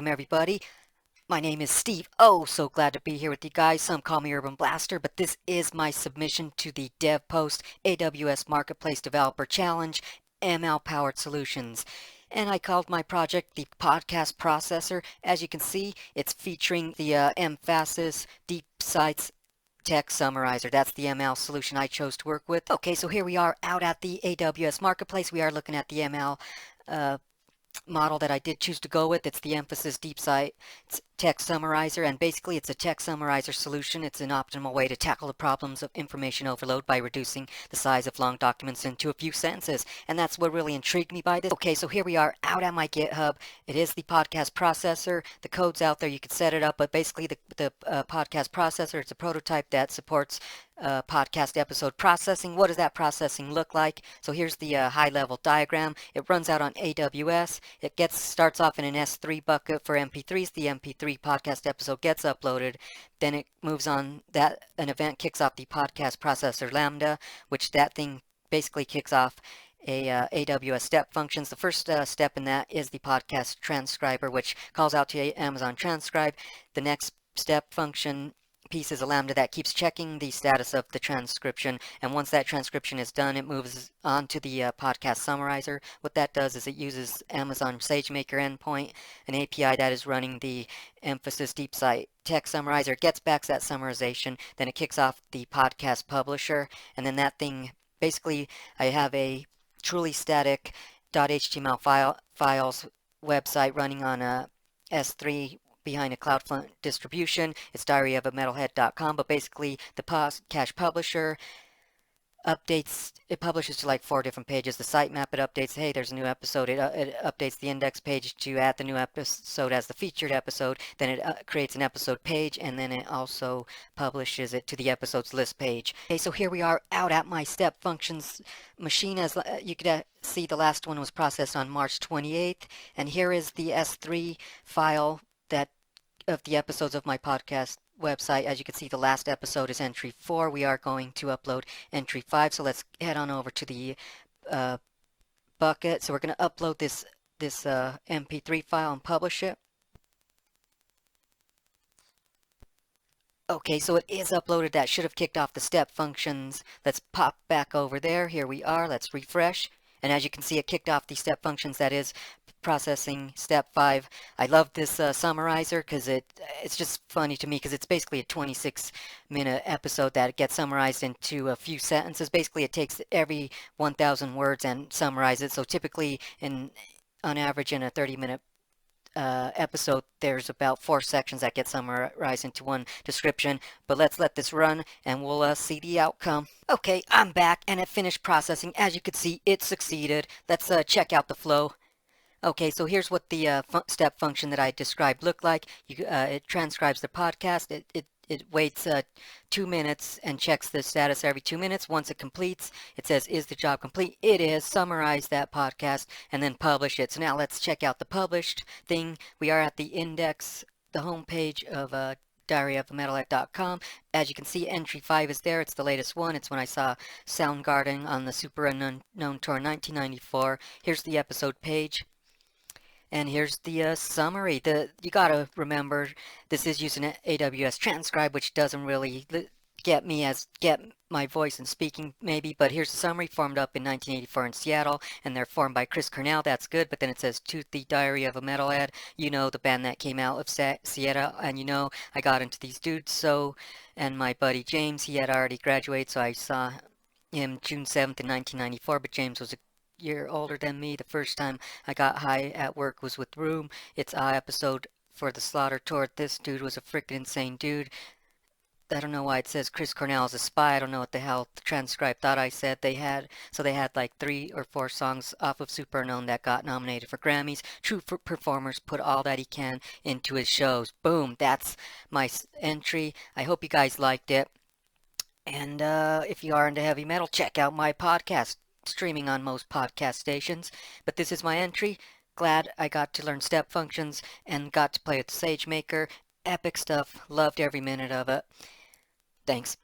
Welcome everybody. My name is Steve. Oh, so glad to be here with you guys. Some call me Urban Blaster, but this is my submission to the Devpost AWS MarketPlace Developer Challenge ML-powered solutions. And I called my project the Podcast Processor. As you can see, it's featuring the Emphasis Deep Sites Text Summarizer. That's the ML solution I chose to work with. Okay, so here we are out at the AWS Marketplace. We are looking at the ML model that I did choose to go with. It's the Emphasis Deep Site Text Summarizer, and basically it's a text summarizer solution. It's an optimal way to tackle the problems of information overload by reducing the size of long documents into a few sentences, and that's what really intrigued me by this. Okay, so here we are out at my GitHub. It is the podcast processor. The code's out there. You could set it up, but basically the podcast processor, it's a prototype that supports podcast episode processing. What does that processing look like? So here's the high-level diagram. It runs out on AWS. It starts off in an S3 bucket for MP3s. The MP3 podcast episode gets uploaded. Then it moves on. An event kicks off the podcast processor Lambda, which that thing basically kicks off a AWS step functions. The first step in that is the podcast transcriber, which calls out to Amazon Transcribe. The next step function piece is a Lambda that keeps checking the status of the transcription, and once that transcription is done, it moves on to the podcast summarizer. What that does is it uses Amazon SageMaker endpoint, an API that is running the Emphasis Deep Site Text Summarizer. It gets back that summarization, then it kicks off the podcast publisher, and then that thing, basically I have a truly static .html files website running on a S3 behind a CloudFront distribution. It's diaryofametalhead.com, but basically the podcast publisher updates, it publishes to like 4 different pages. The sitemap, it updates, hey, there's a new episode. It updates the index page to add the new episode as the featured episode. Then it creates an episode page, and then it also publishes it to the episodes list page. Okay, so here we are out at my step functions machine. As you could see, the last one was processed on March 28th, and here is the S3 file of the episodes of my podcast website. As you can see, the last episode is entry 4. We are going to upload entry 5, so let's head on over to the bucket. So we're going to upload this MP3 file and publish it. Okay, so it is uploaded. That should have kicked off the step functions. Let's pop back over there. Here we are. Let's refresh. And as you can see, it kicked off the step functions. That is processing step 5. I love this summarizer because it's just funny to me because it's basically a 26-minute episode that gets summarized into a few sentences. Basically, it takes every 1,000 words and summarizes it. So typically, on average, in a 30-minute episode, there's about 4 sections that get summarized into one description. But let's let this run and we'll see the outcome. Okay, I'm back and it finished processing. As you can see, it succeeded. Let's check out the flow. Okay, so here's what the step function that I described looked like. It transcribes the podcast. It waits 2 minutes and checks the status every 2 minutes. Once it completes, it says, is the job complete? It is. Summarize that podcast and then publish it. So now let's check out the published thing. We are at the index, the home page of diaryofametalhead.com. As you can see, entry 5 is there. It's the latest one. It's when I saw Soundgarden on the Super Unknown Tour in 1994. Here's the episode page. And here's the summary. You gotta remember, this is using an AWS Transcribe, which doesn't really get my voice and speaking maybe, but here's the summary. Formed up in 1984 in Seattle, and they're formed by Chris Cornell. That's good, but then it says, to the Diary of a Metalhead, the band that came out of Seattle, and I got into these dudes, and my buddy James, he had already graduated, so I saw him June 7th in 1994, but James was a year older than me. The first time I got high at work was with Room. It's a episode for the Slaughter Tour. This dude was a freaking insane dude. I don't know why it says Chris Cornell is a spy. I don't know what the hell the transcribe thought I said. They had like 3 or 4 songs off of Super Unknown that got nominated for Grammys. True performers put all that he can into his shows. Boom, that's my entry. I hope you guys liked it. And if you are into heavy metal, check out my podcast, streaming on most podcast stations. But this is my entry. Glad I got to learn step functions and got to play with SageMaker. Epic stuff. Loved every minute of it. Thanks.